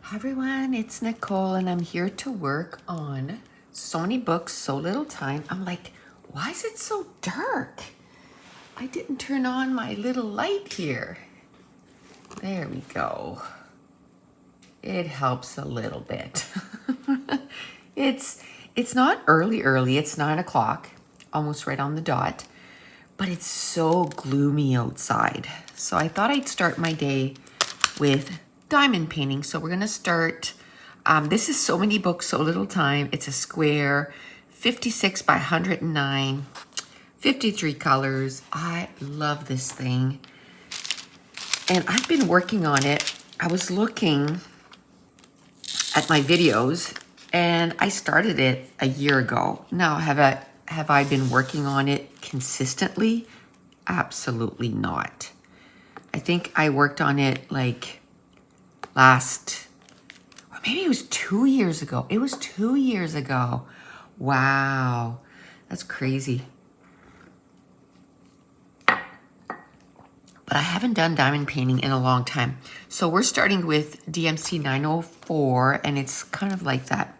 Hi everyone, it's Nicole and I'm here to work on so many books, so little time. I'm like, why is it so dark? I didn't turn on my little light here. There we go. It helps a little bit. it's not early, it's 9 o'clock, almost right on the dot, but it's so gloomy outside. So I thought I'd start my day with diamond painting. So we're gonna start, this is so many books, so little time. It's a square, 56 by 109, 53 colors. I love this thing. And I've been working on it. I was looking at my videos and I started it a year ago. Now, have I been working on it consistently? Absolutely not. I think I worked on it like or maybe it was 2 years ago. It was 2 years ago. Wow, that's crazy. But I haven't done diamond painting in a long time. So we're starting with DMC 904, and it's kind of like that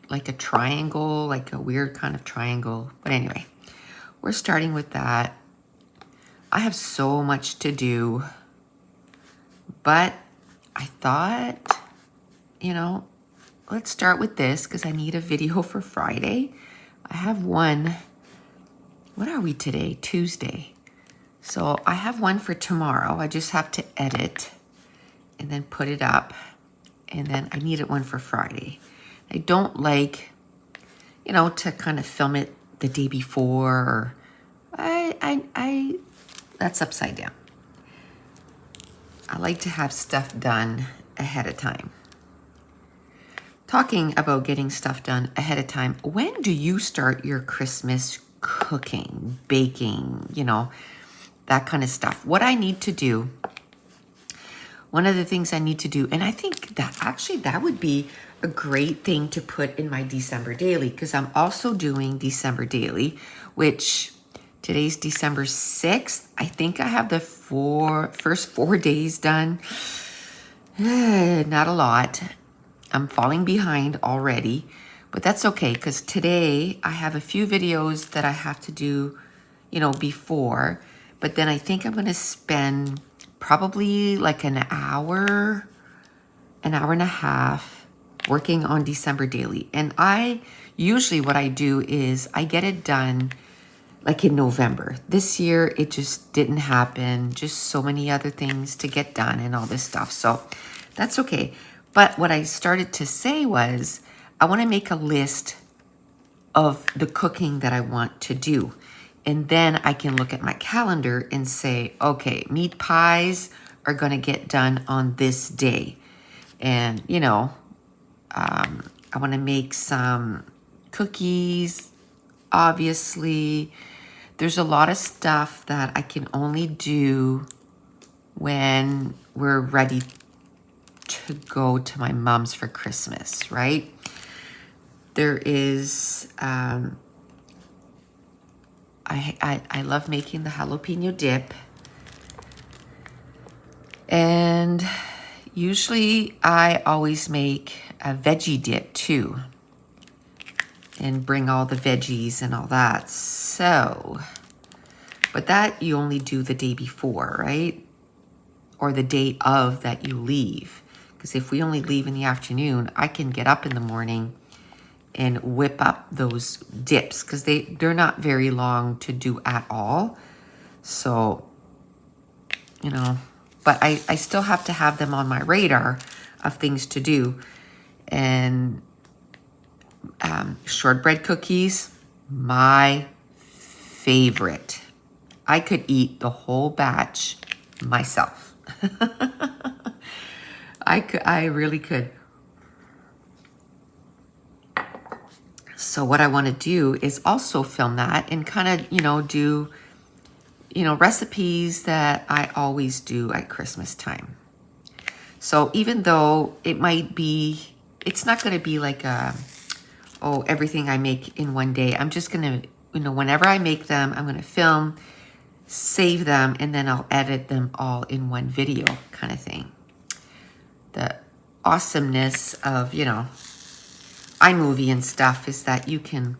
like a triangle, like a weird kind of triangle. But anyway, we're starting with that. I have so much to do, but I thought, let's start with this because I need a video for Friday. I have one. What are we today? Tuesday. So I have one for tomorrow. I just have to edit and then put it up. And then I needed one for Friday. I don't like, to kind of film it the day before. That's upside down. I like to have stuff done ahead of time. Talking about getting stuff done ahead of time, when do you start your Christmas cooking, baking, that kind of stuff? What I need to do, one of the things I need to do, and I think that actually that would be a great thing to put in my December daily, because I'm also doing December daily, which today's December 6th. I think I have the first 4 days done. Not a lot. I'm falling behind already, but that's okay because today I have a few videos that I have to do, before, but then I think I'm going to spend probably like an hour and a half working on December daily. And usually what I do is I get it done like in November. This year, it just didn't happen. Just so many other things to get done and all this stuff. So that's okay. But what I started to say was, I want to make a list of the cooking that I want to do. And then I can look at my calendar and say, okay, meat pies are going to get done on this day. And, I want to make some cookies, obviously. There's a lot of stuff that I can only do when we're ready to go to my mom's for Christmas, right? There is, I love making the jalapeno dip. And usually I always make a veggie dip too, and bring all the veggies and all that. So, but that you only do the day before, right? Or the day of that you leave. Because if we only leave in the afternoon, I can get up in the morning and whip up those dips because they're not very long to do at all. So, but I still have to have them on my radar of things to do. And shortbread cookies, my favorite. I could eat the whole batch myself. I really could. So what I want to do is also film that and kind of, do, recipes that I always do at Christmas time. So even though it's not going to be like everything I make in one day. I'm just going to, whenever I make them, I'm going to film, save them, and then I'll edit them all in one video kind of thing. the awesomeness of, you know, iMovie and stuff is that you can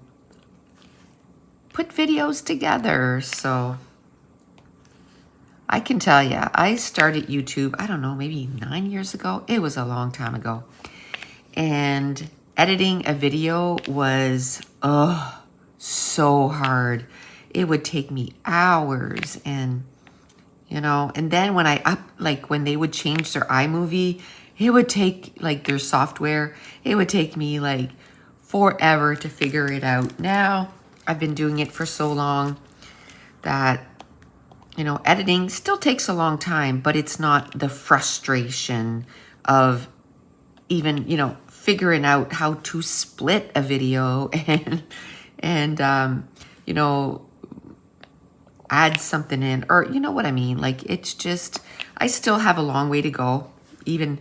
put videos together. So I can tell you, I started YouTube, I don't know, maybe 9 years ago. It was a long time ago. And editing a video was, so hard. It would take me hours, and, you know, and then when when they would change their iMovie, it would take, like, their software, it would take me like forever to figure it out. Now I've been doing it for so long that, you know, editing still takes a long time, but it's not the frustration of even, you know, figuring out how to split a video and you know, add something in, or you know what I mean? Like, it's just, I still have a long way to go. Even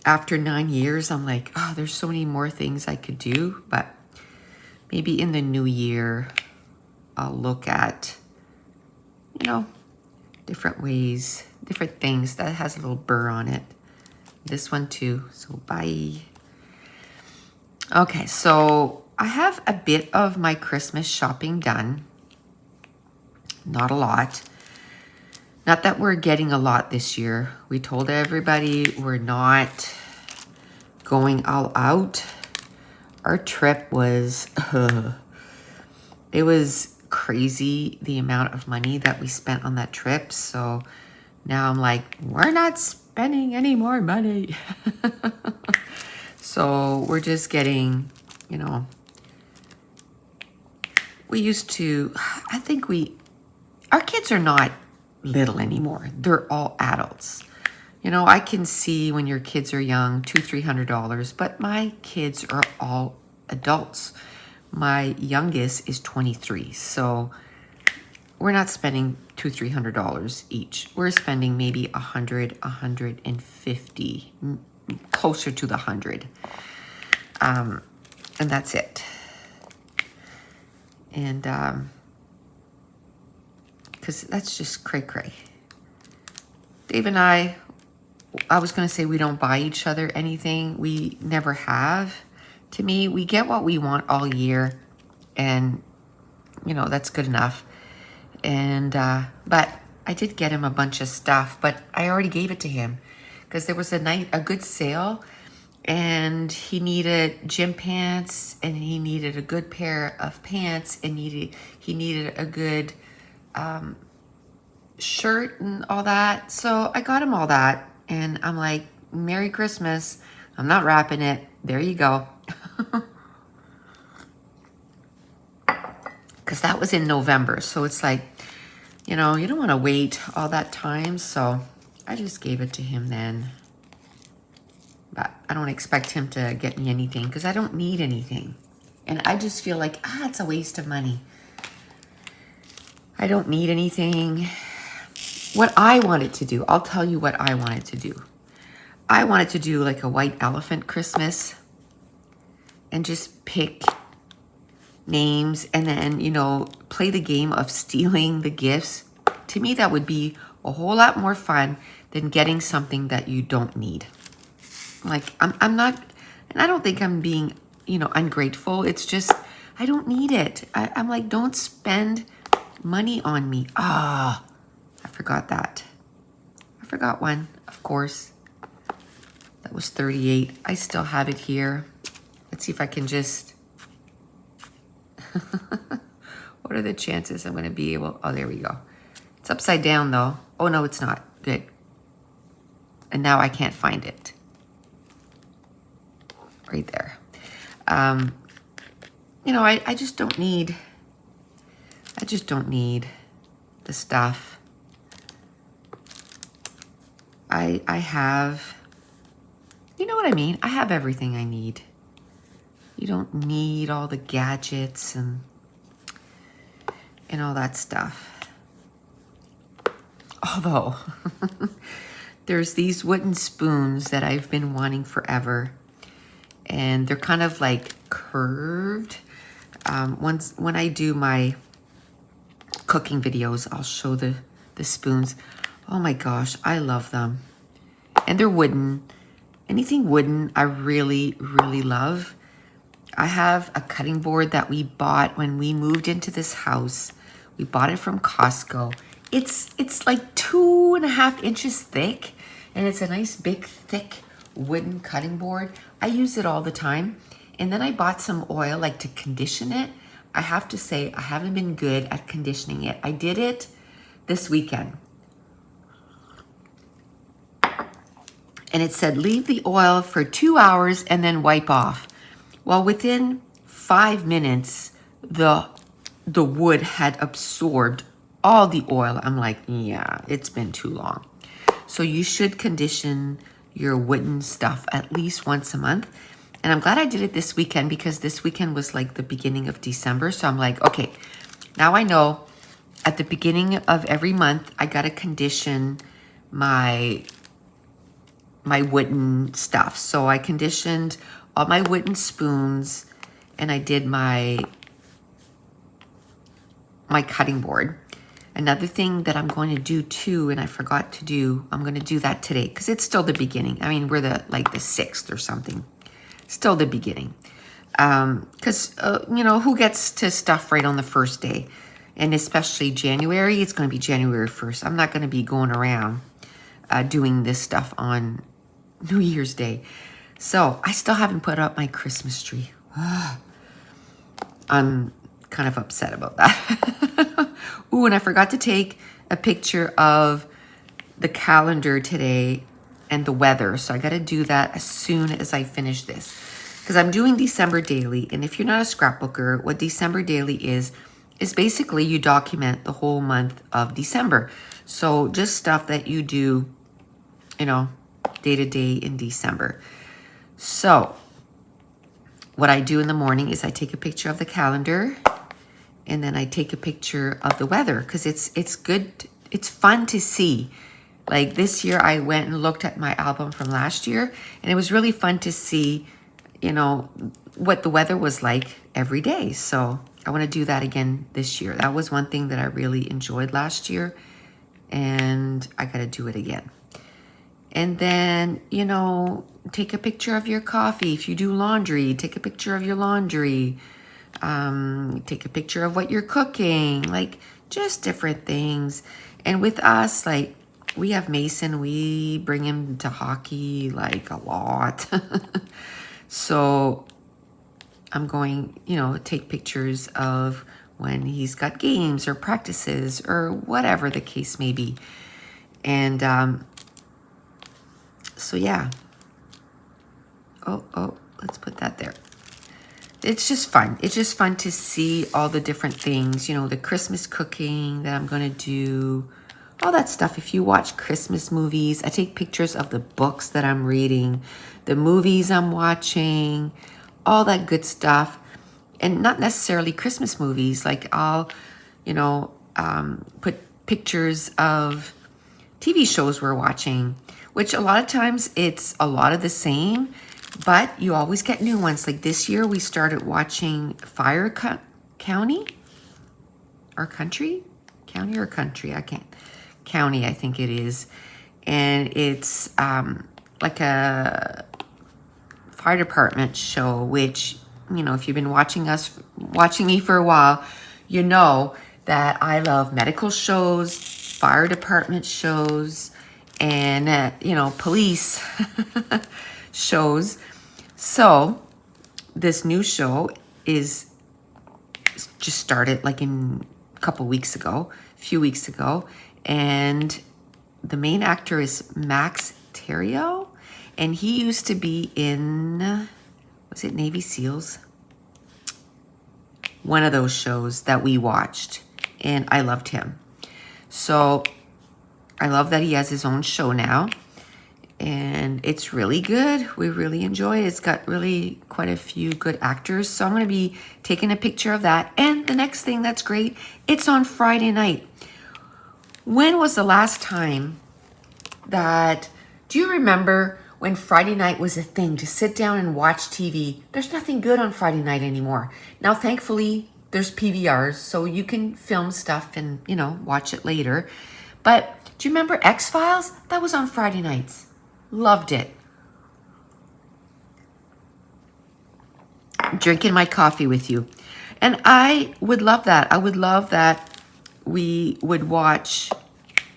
after 9 years, I'm like, oh, there's so many more things I could do. But maybe in the new year, I'll look at, you know, different ways, different things that has a little burr on it. This one too. So bye. Okay, so I have a bit of my Christmas shopping done. Not a lot. Not that we're getting a lot this year. We told everybody we're not going all out. Our trip was, it was crazy, the amount of money that we spent on that trip. So now I'm like, we're not spending any more money. So we're just getting, you know, we used to, I think our kids are not little anymore. They're all adults. You know, I can see when your kids are young, $200-300, but my kids are all adults. My youngest is 23, so we're not spending $200-300 each. We're spending maybe $100, $150, closer to the 100, and that's it. And because that's just cray-cray. Dave and I was going to say we don't buy each other anything. We never have. To me, we get what we want all year, and, you know, that's good enough. And, but I did get him a bunch of stuff, but I already gave it to him because there was a good sale, and he needed gym pants, and he needed a good pair of pants, and he needed a good shirt and all that. So I got him all that, and I'm like, Merry Christmas. I'm not wrapping it. There you go. Because that was in November. So it's like, you know, you don't want to wait all that time. So I just gave it to him then. But I don't expect him to get me anything because I don't need anything. And I just feel like, it's a waste of money. I don't need anything. What I wanted to do, I'll tell you what I wanted to do. I wanted to do like a white elephant Christmas and just pick names and then, you know, play the game of stealing the gifts. To me, that would be a whole lot more fun than getting something that you don't need. Like, I'm not, and I don't think I'm being, you know, ungrateful. It's just, I don't need it. I'm like, don't spend money on me. I forgot that. I forgot one, of course. That was 38. I still have it here. Let's see if I can just... What are the chances I'm going to be able... Oh, there we go. It's upside down, though. Oh, no, it's not. Good. And now I can't find it. Right there. You know, I just don't need... I just don't need the stuff. I have... You know what I mean? I have everything I need. You don't need all the gadgets and all that stuff. Although, there's these wooden spoons that I've been wanting forever. And they're kind of like curved. When I do my cooking videos, I'll show the spoons. Oh my gosh, I love them. and they're wooden. Anything wooden, I really, really love. I have a cutting board that we bought when we moved into this house. We bought it from Costco. It's like 2.5 inches thick, and it's a nice big thick wooden cutting board. I use it all the time. And then I bought some oil like to condition it. I have to say I haven't been good at conditioning it. I did it this weekend. And it said leave the oil for 2 hours and then wipe off. Well, within 5 minutes, the wood had absorbed all the oil. I'm like, yeah, it's been too long. So you should condition your wooden stuff at least once a month. And I'm glad I did it this weekend because this weekend was like the beginning of December. So I'm like, okay, now I know at the beginning of every month, I got to condition my wooden stuff. So I conditioned all my wooden spoons, and I did my cutting board. Another thing that I'm going to do too, and I forgot to do, I'm going to do that today because it's still the beginning. I mean, we're the 6th or something. Still the beginning. Because, who gets to stuff right on the first day? And especially January, it's going to be January 1st. I'm not going to be going around doing this stuff on New Year's Day. So I still haven't put up my Christmas tree. I'm kind of upset about that. Ooh, and I forgot to take a picture of the calendar today and the weather. So I got to do that as soon as I finish this. Because I'm doing December daily. And if you're not a scrapbooker, what December daily is basically you document the whole month of December. So just stuff that you do, day to day in December. So what I do in the morning is I take a picture of the calendar, and then I take a picture of the weather because it's good. It's fun to see. Like this year I went and looked at my album from last year, and it was really fun to see, what the weather was like every day. So I want to do that again this year. That was one thing that I really enjoyed last year, and I got to do it again. And then, take a picture of your coffee. If you do laundry, take a picture of your laundry. Take a picture of what you're cooking, like just different things. And with us, like we have Mason, we bring him to hockey like a lot. So I'm going, take pictures of when he's got games or practices or whatever the case may be. And so yeah. Oh, let's put that there. It's just fun. It's just fun to see all the different things, the Christmas cooking that I'm going to do, all that stuff. If you watch Christmas movies, I take pictures of the books that I'm reading, the movies I'm watching, all that good stuff. And not necessarily Christmas movies. Like I'll, put pictures of TV shows we're watching, which a lot of times it's a lot of the same. But you always get new ones. Like this year, we started watching Fire County or Country? County or Country? I can't. County, I think it is. And it's like a fire department show, which, if you've been watching me for a while, you know that I love medical shows, fire department shows, and, police shows. So this new show is just started like in a few weeks ago. And the main actor is Max Terrio. And he used to be in, was it Navy SEALs? One of those shows that we watched. And I loved him. So I love that he has his own show now. And it's really good. We really enjoy it. It's got really quite a few good actors. So I'm going to be taking a picture of that. And the next thing that's great, it's on Friday night. When was the last time do you remember when Friday night was a thing to sit down and watch TV? There's nothing good on Friday night anymore. Now, thankfully, there's PVRs, so you can film stuff and, watch it later. But do you remember X-Files? That was on Friday nights. Loved it. Drinking my coffee with you. And I would love that. I would love that we would watch,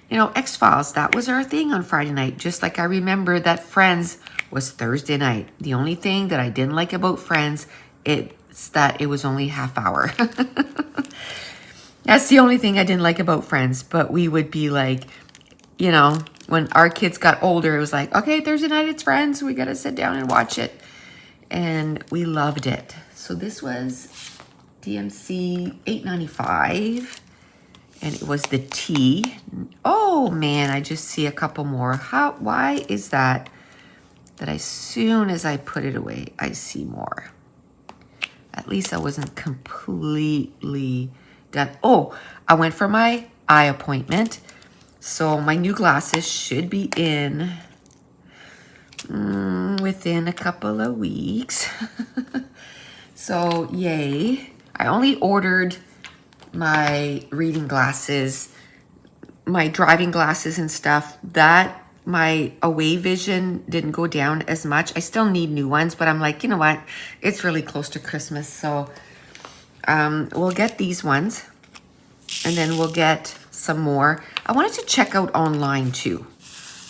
you know, X-Files. That was our thing on Friday night. Just like I remember that Friends was Thursday night. The only thing that I didn't like about Friends, it's that it was only half hour. That's the only thing I didn't like about Friends. But we would be like, you know, when our kids got older, it was like, okay, Thursday night it's Friends. We got to sit down and watch it. And we loved it. So this was DMC $8.95. And it was the tea. Oh man, I just see a couple more. Why is that as soon as I put it away, I see more? At least I wasn't completely done. Oh, I went for my eye appointment. So my new glasses should be in within a couple of weeks. So yay. I only ordered my reading glasses, my driving glasses and stuff, that my away vision didn't go down as much. I still need new ones, but I'm like, you know what? It's really close to Christmas. So we'll get these ones and then we'll get some more. I wanted to check out online too,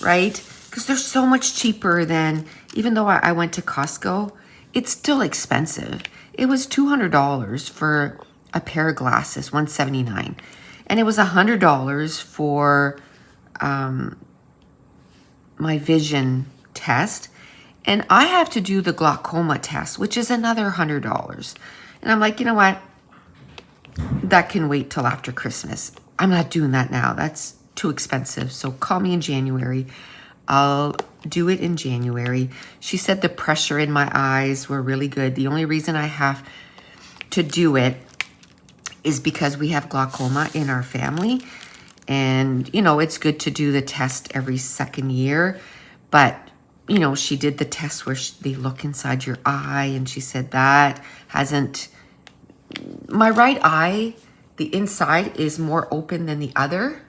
right? Because they're so much cheaper than, even though I went to Costco, it's still expensive. It was $200 for a pair of glasses, $179, and it was $100 for my vision test, and I have to do the glaucoma test, which is another $100. And I'm like, you know what? That can wait till after Christmas. I'm not doing that now. That's too expensive. So call me in January. I'll do it in January. She said the pressure in my eyes were really good. The only reason I have to do it is because we have glaucoma in our family. And, you know, it's good to do the test every second year. But, you know, she did the test where they look inside your eye. And she said that hasn't... My right eye, the inside is more open than the other,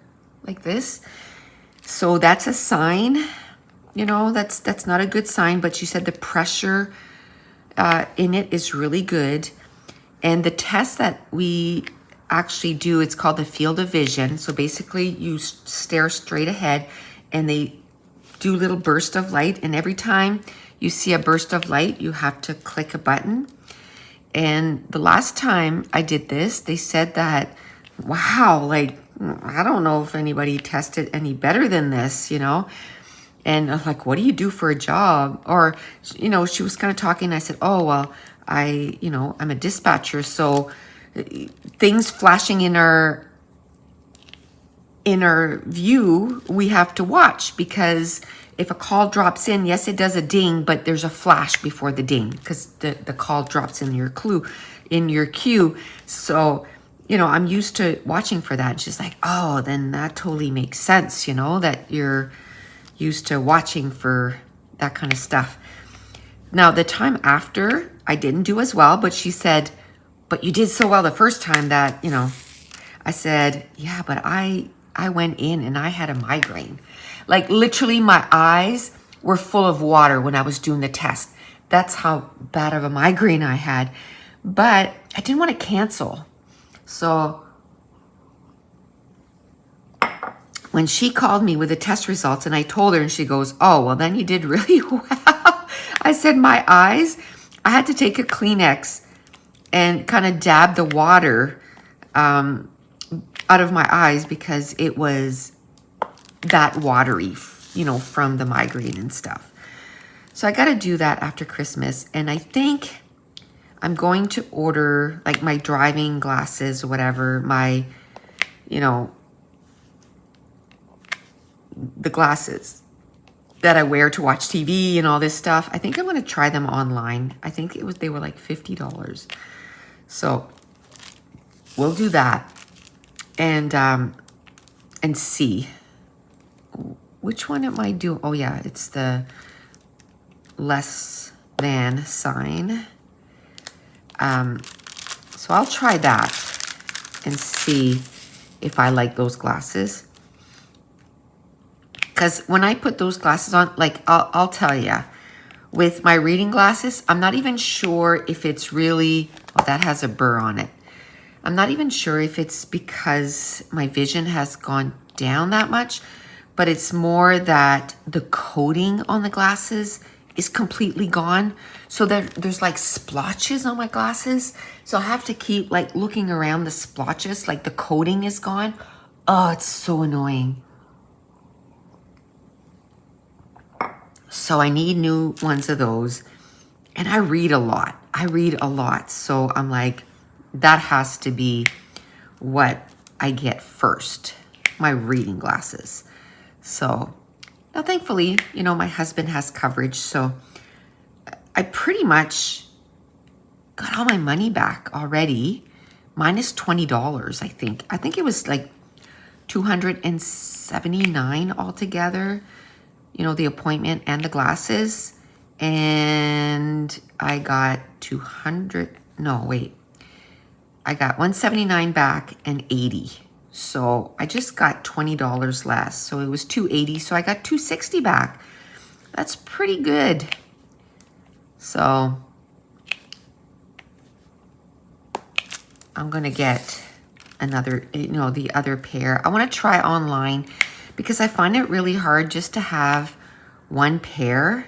like this. So that's a sign. You know, that's not a good sign. But she said the pressure in it is really good. And the test that we actually do, it's called the field of vision. So basically you stare straight ahead and they do little burst of light. And every time you see a burst of light, you have to click a button. And the last time I did this, they said that, wow, like, I don't know if anybody tested any better than this, you know? And I'm like, what do you do for a job? Or, you know, she was kind of talking. I said, oh, well, I'm a dispatcher. So things flashing in our view, we have to watch, because if a call drops in, yes, it does a ding, but there's a flash before the ding because the call drops in your queue. So, you know, I'm used to watching for that. And she's like, oh, then that totally makes sense, you know, that you're used to watching for that kind of stuff. Now, the time after, I didn't do as well, but she said, but you did so well the first time that, you know, I said, yeah, but I went in and I had a migraine. Like literally my eyes were full of water when I was doing the test. That's how bad of a migraine I had. But I didn't want to cancel. So when she called me with the test results and I told her, and she goes, oh, well, then you did really well. I said, my eyes, I had to take a Kleenex and kind of dab the water out of my eyes because it was that watery, you know, from the migraine and stuff. So I got to do that after Christmas. And I think I'm going to order like my driving glasses or whatever, my, you know, the glasses that I wear to watch TV and all this stuff. I think I'm going to try them online. I think they were like $50. So we'll do that and see which one am I doing. Oh yeah, it's the less than sign. So I'll try that and see if I like those glasses. Because when I put those glasses on, like, I'll tell you, with my reading glasses, I'm not even sure if it's really, oh, that has a burr on it. I'm not even sure if it's because my vision has gone down that much, but it's more that the coating on the glasses is completely gone. So there's like splotches on my glasses. So I have to keep like looking around the splotches, like the coating is gone. Oh, it's so annoying. So I need new ones of those. And I read a lot. So I'm like, that has to be what I get first, my reading glasses. So now thankfully, you know, my husband has coverage. So I pretty much got all my money back already, minus $20, I think. I think it was like $279 altogether, you know, the appointment and the glasses. And I got I got $179 back and 80. So I just got $20 less. So it was $280. So I got $260 back. That's pretty good. So I'm going to get another, you know, the other pair. I want to try online because I find it really hard just to have one pair,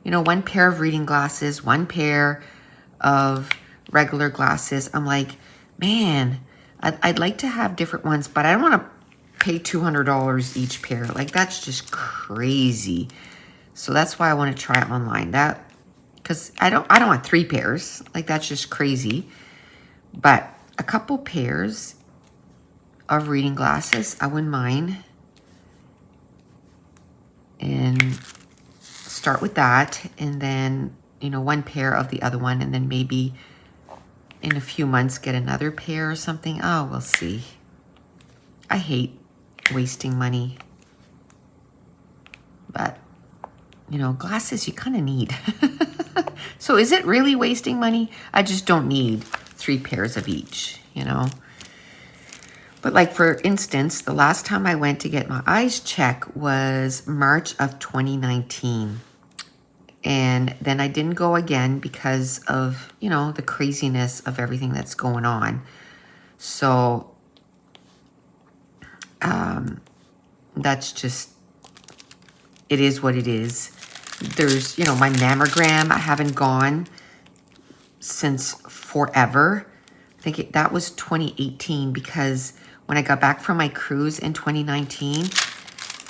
you know, one pair of reading glasses, one pair of regular glasses. I'm like, man, I'd like to have different ones, but I don't want to pay $200 each pair. Like, that's just crazy. So that's why I want to try it online. That, because I don't want 3 pairs. Like, that's just crazy. But a couple pairs of reading glasses, I wouldn't mind. And start with that, and then, you know, one pair of the other one, and then maybe in a few months get another pair or something. Oh, we'll see. I hate wasting money, but you know, glasses you kind of need. So is it really wasting money? I just don't need 3 pairs of each, you know. But like, for instance, the last time I went to get my eyes checked was March of 2019. And then I didn't go again because of, you know, the craziness of everything that's going on. So that's just, it is what it is. There's, you know, my mammogram, I haven't gone since forever. I think that was 2018, because when I got back from my cruise in 2019,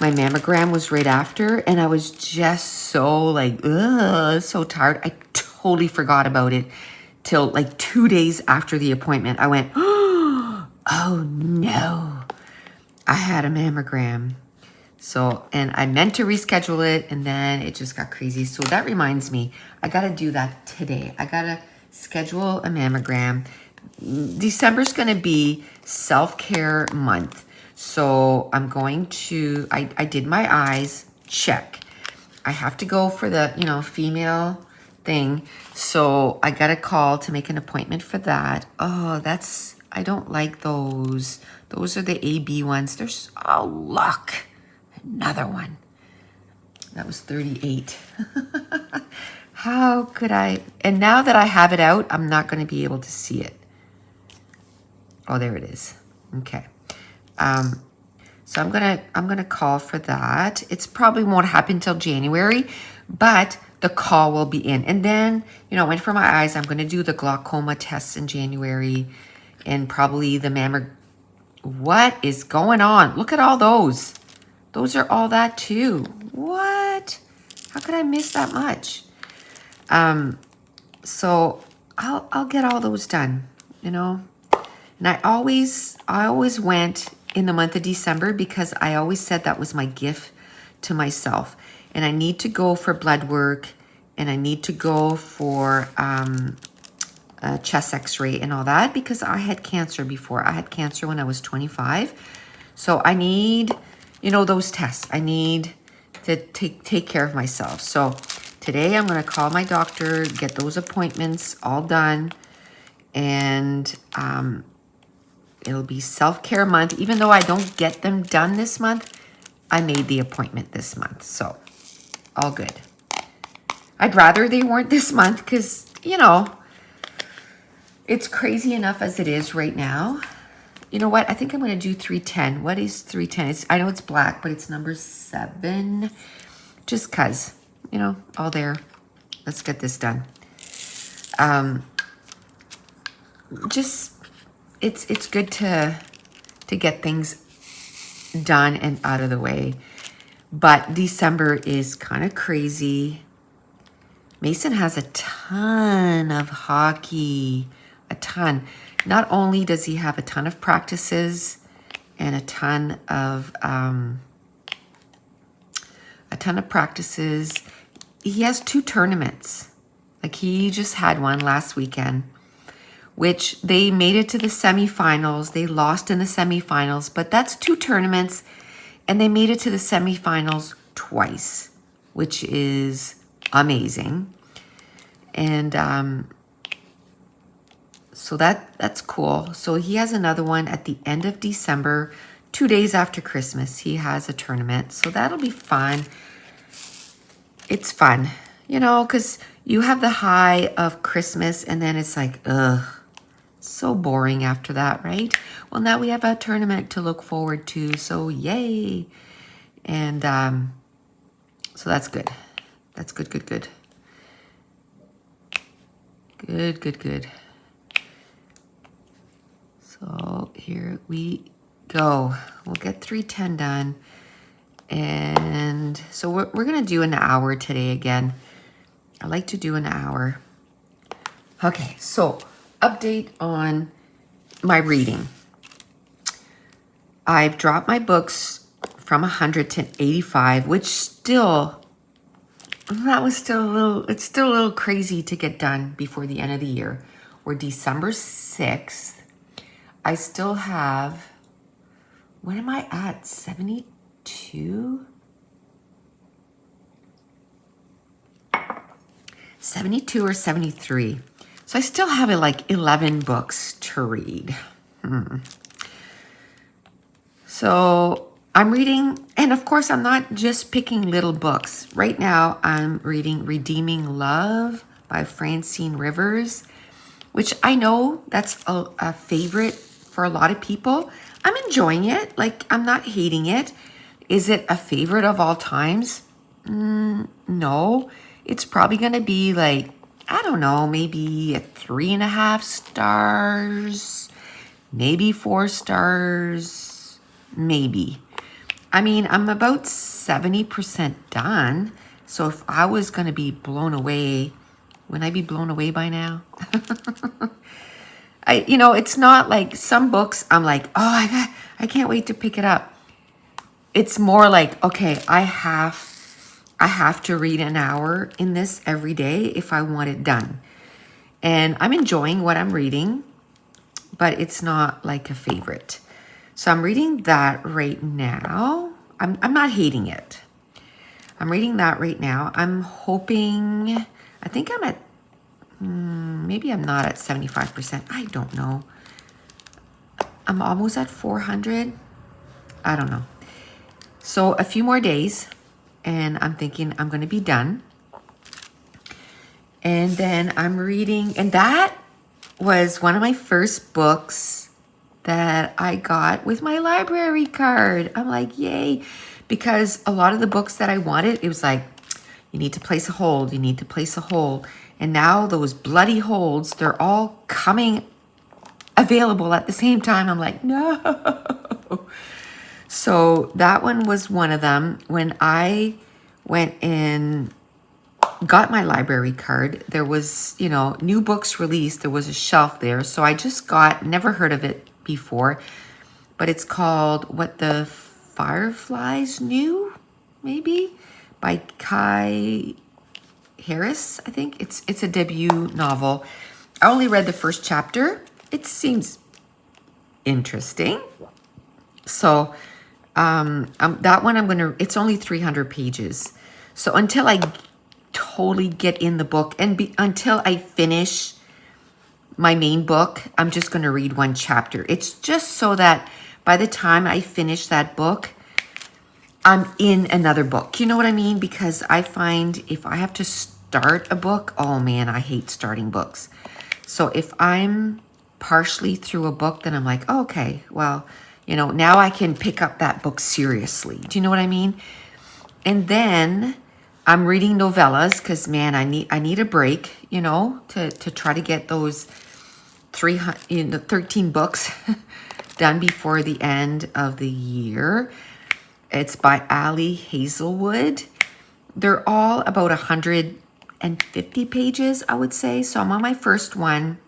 my mammogram was right after, and I was just so like, so tired. I totally forgot about it till like 2 days after the appointment. I went, oh no, I had a mammogram. So, and I meant to reschedule it, and then it just got crazy. So that reminds me, I got to do that today. I got to schedule a mammogram. December's going to be self-care month. So I'm going to, I did my eyes, check. I have to go for the, you know, female thing. So I got a call to make an appointment for that. Oh, that's, I don't like those. Those are the AB ones. There's, oh, luck. Another one. That was 38. How could I? And now that I have it out, I'm not going to be able to see it. Oh, there it is. Okay. So I'm gonna call for that. It's probably won't happen till January, but the call will be in. And then, you know, and for my eyes, I'm gonna do the glaucoma tests in January, and probably the What is going on? Look at all those. Those are all that too. What? How could I miss that much? So I'll get all those done, you know. And I always went in the month of December because I always said that was my gift to myself. And I need to go for blood work, and I need to go for a chest x-ray and all that, because I had cancer before. I had cancer when I was 25. So I need, you know, those tests. I need to take care of myself. So today I'm going to call my doctor, get those appointments all done, and it'll be self-care month. Even though I don't get them done this month, I made the appointment this month, so all good. I'd rather they weren't this month because, you know, it's crazy enough as it is right now. You know what? I think I'm going to do 310. What is 310? I know it's black, but it's number 7. Just because, you know, all there. Let's get this done. Just, it's good to get things done and out of the way. But December is kind of crazy. Mason has a ton of hockey, a ton. Not only does he have a ton of practices and a ton of practices, he has 2 tournaments. Like he just had one last weekend, which they made it to the semifinals. They lost in the semifinals, but that's 2 tournaments, and they made it to the semifinals twice, which is amazing. And so that's cool. So he has another one at the end of December, 2 days after Christmas. He has a tournament, so that'll be fun. It's fun, you know, because you have the high of Christmas, and then it's like, ugh, so boring after that, right? Well, now we have a tournament to look forward to, so yay. And so that's good. That's good. Good. So here we go. We'll get 310 done. And so we're going to do an hour today again. I like to do an hour. Okay, so update on my reading. I've dropped my books from 100 to 85, which still, it's still a little crazy to get done before the end of the year. We're December 6th. I still have, what am I at, 72? 72 or 73. So I still have like 11 books to read. So I'm reading, and of course I'm not just picking little books. Right now I'm reading Redeeming Love by Francine Rivers, which I know that's a favorite for a lot of people. I'm enjoying it. Like, I'm not hating it. Is it a favorite of all times? No. It's probably going to be like, I don't know, maybe a 3.5 stars, maybe 4 stars, maybe. I mean, I'm about 70% done. So if I was going to be blown away, wouldn't I be blown away by now? You know, it's not like some books I'm like, oh, I can't wait to pick it up. It's more like, okay, I have to read an hour in this every day if I want it done. And I'm enjoying what I'm reading, but it's not like a favorite. So I'm reading that right now. I'm not hating it. I'm reading that right now. I'm hoping, I think I'm at, maybe I'm not at 75%. I don't know. I'm almost at 400. I don't know. So a few more days, and I'm thinking I'm going to be done. And then I'm reading, and that was one of my first books that I got with my library card. I'm like, yay. Because a lot of the books that I wanted, it was like, you need to place a hold, you need to place a hold. And now those bloody holds, they're all coming available at the same time. I'm like, no. So that one was one of them. When I went and got my library card, there was, you know, new books released. There was a shelf there. So I just got, never heard of it before, but it's called What the Fireflies Knew, maybe, by Kai Harris, I think. It's a debut novel. I only read the first chapter. It seems interesting. So that one it's only 300 pages. So until I totally get in the book and until I finish my main book, I'm just going to read one chapter. It's just so that by the time I finish that book, I'm in another book. You know what I mean? Because I find if I have to start a book, oh man, I hate starting books. So if I'm partially through a book, then I'm like, oh, okay, well, you know, now I can pick up that book seriously. Do you know what I mean? And then I'm reading novellas because, man, I need a break, you know, to try to get those 13 books done before the end of the year. It's by Ali Hazelwood. They're all about 150 pages, I would say. So I'm on my first one.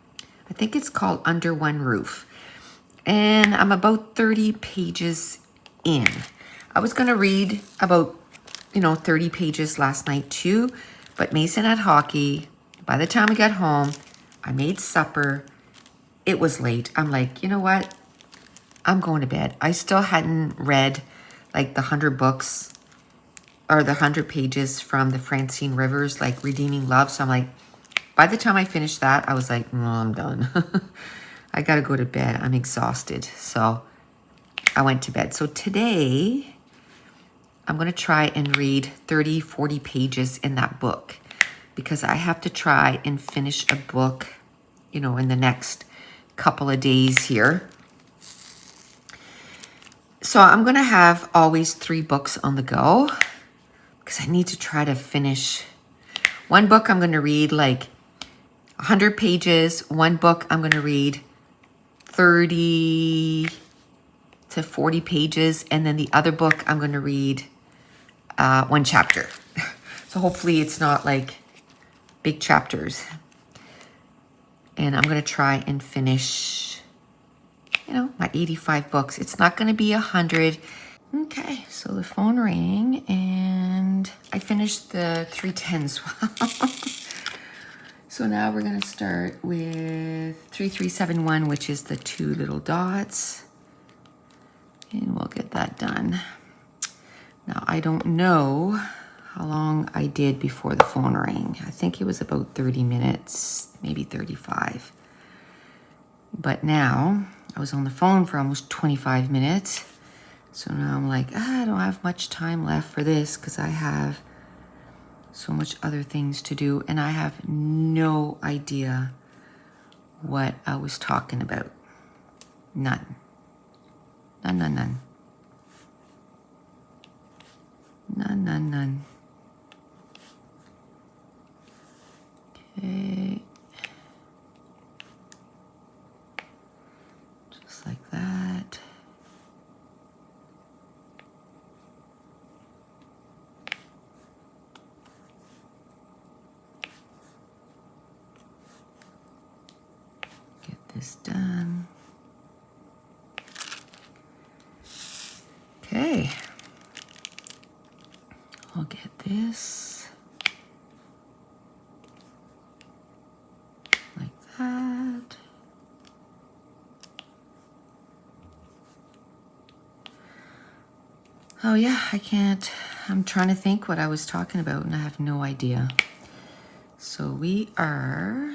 I think it's called Under One Roof. And I'm about 30 pages in. I was going to read about, 30 pages last night too. But Mason had hockey. By the time we got home, I made supper. It was late. I'm like, you know what? I'm going to bed. I still hadn't read like the 100 books or the 100 pages from the Francine Rivers, like Redeeming Love. So I'm like, by the time I finished that, I was like, no, I'm done. I got to go to bed. I'm exhausted. So I went to bed. So today, I'm going to try and read 30, 40 pages in that book because I have to try and finish a book, in the next couple of days here. So I'm going to have always 3 books on the go because I need to try to finish. One book I'm going to read like 100 pages. One book I'm going to read 30 to 40 pages. And then the other book I'm going to read 1 chapter. So hopefully it's not like big chapters. And I'm going to try and finish my 85 books. It's not going to be 100. Okay, so the phone rang and I finished the 310s. So now we're going to start with 3371, which is the 2 little dots. And we'll get that done. Now, I don't know how long I did before the phone rang. I think it was about 30 minutes, maybe 35. But now I was on the phone for almost 25 minutes. So now I'm like, I don't have much time left for this because I have so much other things to do. And I have no idea what I was talking about. None. None. Okay. Just like that. Get this done. Okay. I'll get this like that. Oh yeah, I'm trying to think what I was talking about and I have no idea. So we are,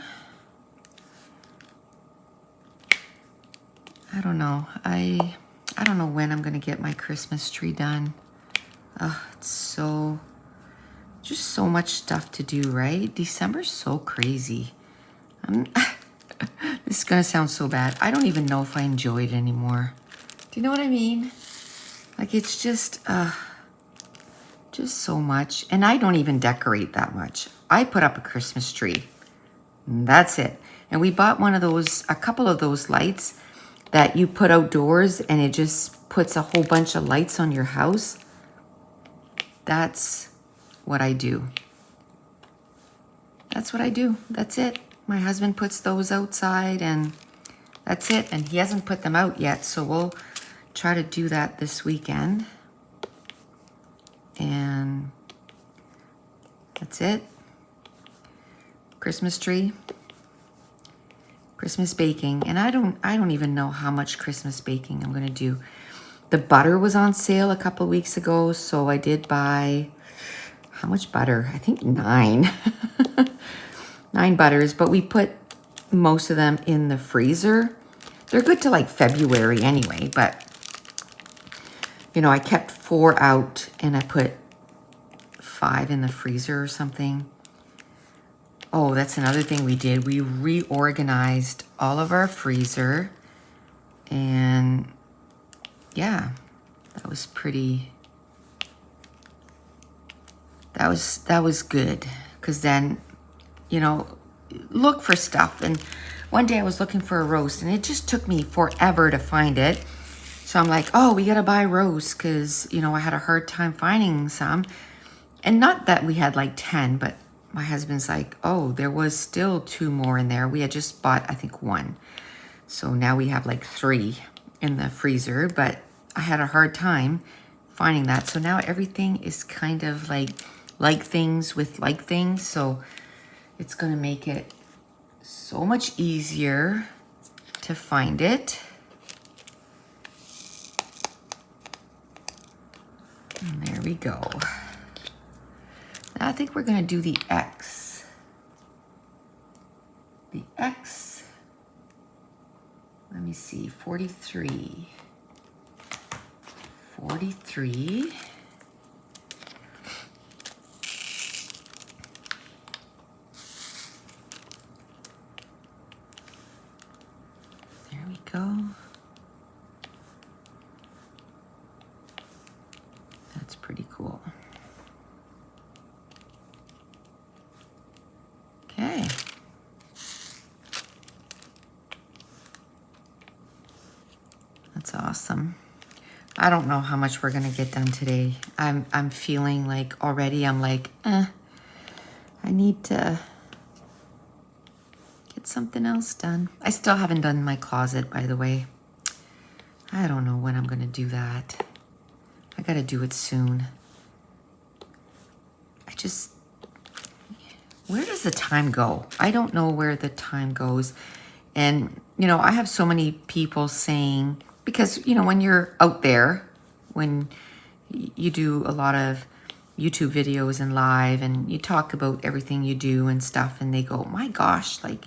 I don't know. I don't know when I'm going to get my Christmas tree done. Oh, it's just so much stuff to do, right? December's so crazy. This is going to sound so bad. I don't even know if I enjoy it anymore. Do you know what I mean? Like, it's just so much. And I don't even decorate that much. I put up a Christmas tree. And that's it. And we bought a couple of those lights that you put outdoors and it just puts a whole bunch of lights on your house. That's what I do. That's what I do. That's it. My husband puts those outside and that's it. And he hasn't put them out yet. So we'll try to do that this weekend. And that's it. Christmas tree. Christmas baking. And I don't even know how much Christmas baking I'm going to do. The butter was on sale a couple of weeks ago, so I did buy, how much butter? I think 9. 9 butters, but we put most of them in the freezer. They're good to like February anyway, but You know, I kept 4 out and I put 5 in the freezer or something. Oh, that's another thing we did. We reorganized all of our freezer, and yeah, that was pretty, that was good. Cause then, you know, look for stuff. And one day I was looking for a roast and it just took me forever to find it. So I'm like, oh, we gotta buy roast, cause you know, I had a hard time finding some. And not that we had like 10, but my husband's like, oh, there was still 2 more in there. We had just bought, I think, 1. So now we have like 3 in the freezer, but I had a hard time finding that. So now everything is kind of like things with like things. So it's gonna make it so much easier to find it. And there we go. Now I think we're gonna do the X. The X, let me see, 43. 43. There we go. That's pretty cool. Okay. That's awesome. I don't know how much we're gonna get done today. I'm feeling like already I'm like, I need to get something else done. I still haven't done my closet, by the way. I don't know when I'm gonna do that. I gotta do it soon. Where does the time go? I don't know where the time goes. And, you know, I have so many people saying, because, you know, when you're out there, when you do a lot of YouTube videos and live and you talk about everything you do and stuff, and they go, my gosh, like,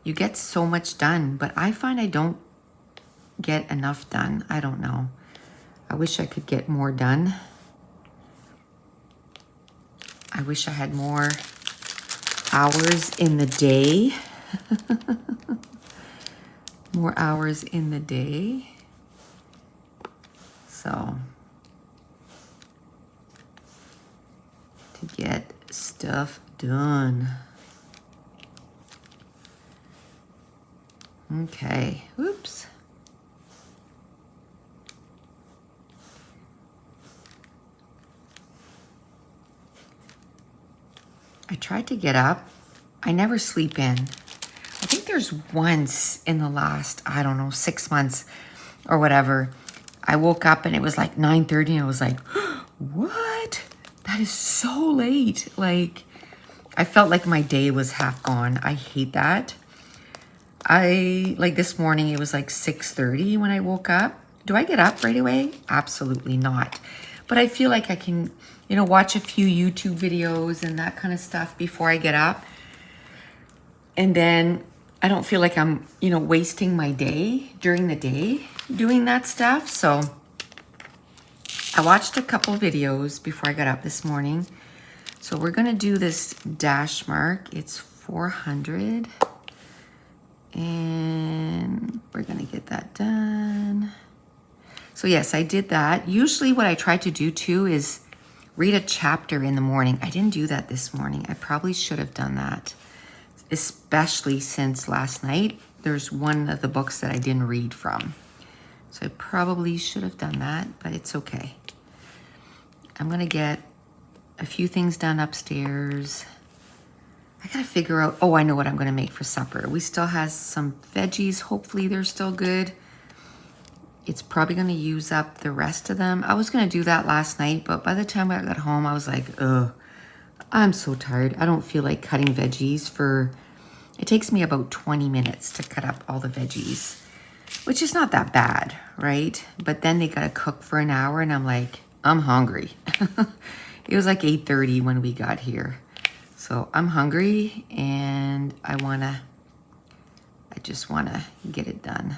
you get so much done. But I find I don't get enough done. I don't know. I wish I could get more done. I wish I had more hours in the day. More hours in the day. So, to get stuff done. Okay, oops. I tried to get up. I never sleep in. I think there's once in the last, I don't know, 6 months or whatever, I woke up and it was like 9:30 and I was like, what? That is so late. Like, I felt like my day was half gone. I hate that. Like this morning, it was like 6:30 when I woke up. Do I get up right away? Absolutely not. But I feel like I can, you know, watch a few YouTube videos and that kind of stuff before I get up. And then I don't feel like I'm, you know, wasting my day during the day doing that stuff. So I watched a couple videos before I got up this morning. So we're gonna do this dash mark. It's 400. And we're gonna get that done. So yes, I did that. Usually what I try to do too is read a chapter in the morning. I didn't do that this morning. I probably should have done that, especially since last night there's one of the books that I didn't read from. So I probably should have done that, but it's okay. I'm gonna get a few things done upstairs. I gotta figure out, oh, I know what I'm gonna make for supper. We still have some veggies. Hopefully they're still good. It's probably gonna use up the rest of them. I was gonna do that last night, but by the time I got home, I was like, ugh, I'm so tired. I don't feel like cutting veggies for, it takes me about 20 minutes to cut up all the veggies, which is not that bad, right? But then they gotta cook for an hour and I'm like, I'm hungry. It was like 8:30 when we got here. So I'm hungry and I just wanna get it done.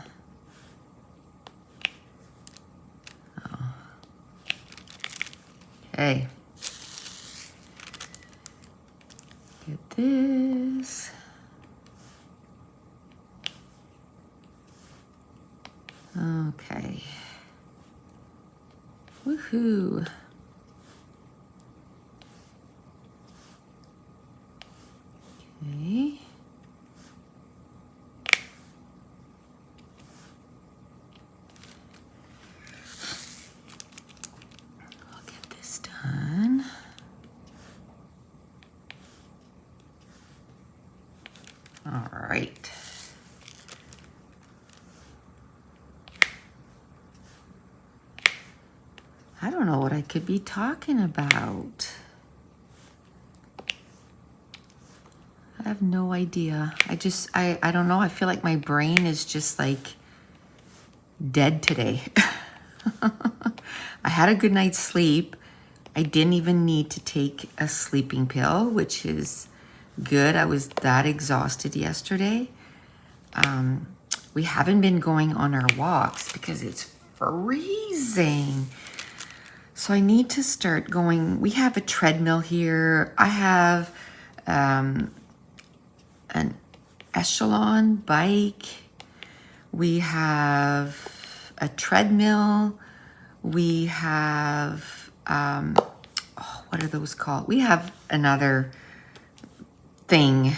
Oh, Okay. Get this. Okay. Woohoo. Okay. I'll get this done. All right. I don't know what I could be talking about. I have no idea. I don't know. I feel like my brain is just like dead today. I had a good night's sleep. I didn't even need to take a sleeping pill, which is good. I was that exhausted yesterday. We haven't been going on our walks because it's freezing. So I need to start going. We have a treadmill here. I have an echelon bike. We have a treadmill. We have, what are those called? We have another thing,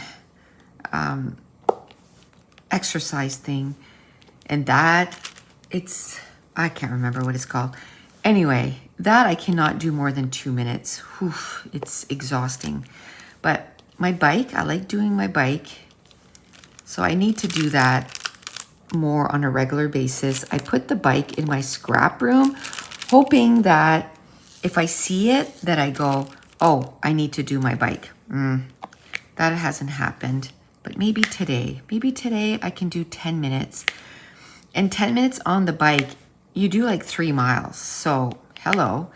exercise thing. And that, I can't remember what it's called. Anyway, that I cannot do more than 2 minutes. Whew, it's exhausting. But my bike, I like doing my bike. So I need to do that more on a regular basis. I put the bike in my scrap room, hoping that if I see it, that I go, oh, I need to do my bike. That hasn't happened, but maybe today I can do 10 minutes. And 10 minutes on the bike, you do like 3 miles. So hello,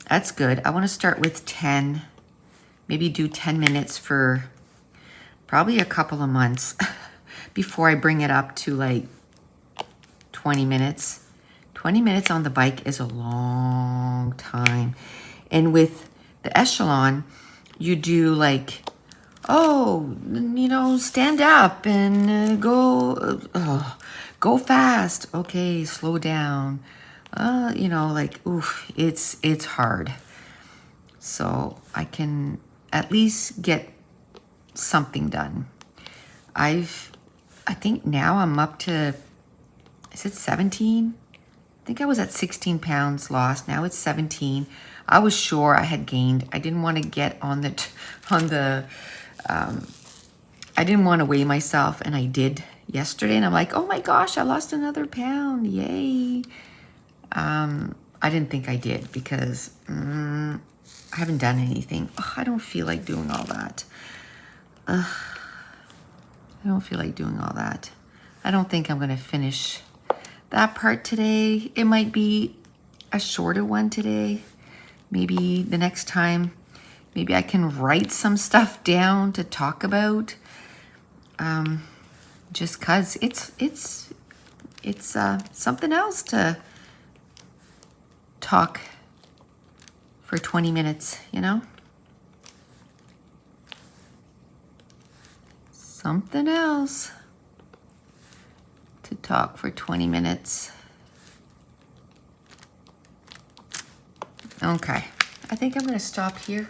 that's good. I want to start with 10, maybe do 10 minutes for probably a couple of months before I bring it up to like 20 minutes. 20 minutes on the bike is a long time. And with the echelon, you do like, oh, you know, stand up and go fast. Okay, slow down. You know, like, oof, it's hard. So I can at least get something done. I think now I'm up to, is it 17? I think I was at 16 pounds lost. Now it's 17. I was sure I had gained. I didn't want to get on the, I didn't want to weigh myself, and I did yesterday. And I'm like, oh my gosh, I lost another pound. Yay. I didn't think I did because I haven't done anything. Ugh, I don't feel like doing all that. I don't feel like doing all that. I don't think I'm going to finish that part today. It might be a shorter one today. Maybe the next time, maybe I can write some stuff down to talk about. Just cause it's something else to talk for 20 minutes, you know? Something else to talk for 20 minutes. Okay, I think I'm gonna stop here.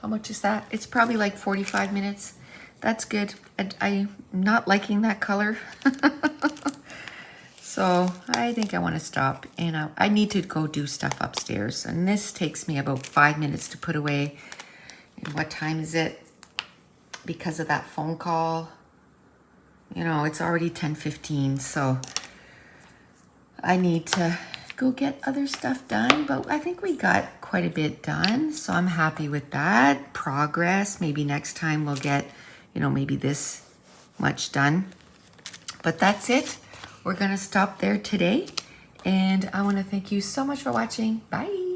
How much is that? It's probably like 45 minutes. That's good. I'm not liking that color. So I think I want to stop, and I need to go do stuff upstairs. And this takes me about 5 minutes to put away. And what time is it? Because of that phone call, you know, it's already 10:15. So I need to go get other stuff done. But I think we got quite a bit done. So I'm happy with that. Progress. Maybe next time we'll get, you know, maybe this much done. But that's it. We're going to stop there today. And I want to thank you so much for watching. Bye.